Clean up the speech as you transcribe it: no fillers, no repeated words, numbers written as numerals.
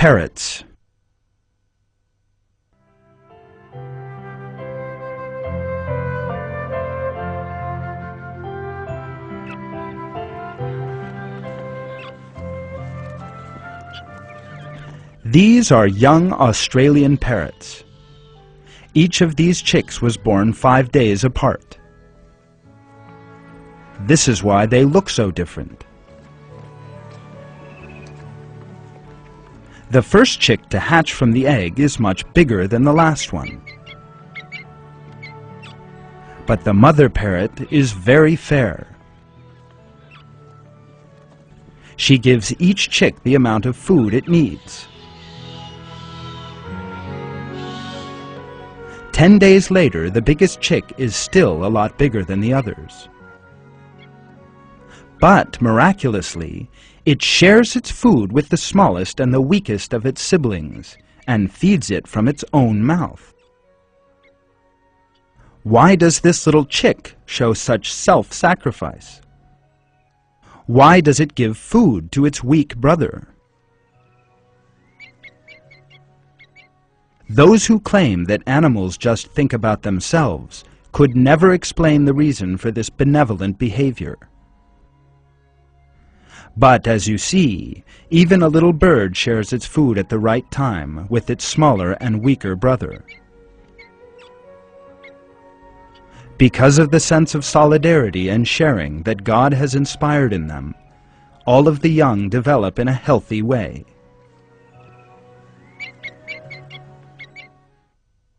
Parrots. These are young Australian parrots. Each of these chicks was born 5 days apart. This is why they look so different. The first chick to hatch from the egg is much bigger than the last one. But the mother parrot is very fair. She gives each chick the amount of food it needs. 10 days later, the biggest chick is still a lot bigger than the others. But, miraculously, it shares its food with the smallest and the weakest of its siblings, and feeds it from its own mouth. Why does this little chick show such self-sacrifice? Why does it give food to its weak brother? Those who claim that animals just think about themselves could never explain the reason for this benevolent behavior. But as you see, even a little bird shares its food at the right time with its smaller and weaker brother. Because of the sense of solidarity and sharing that God has inspired in them, all of the young develop in a healthy way.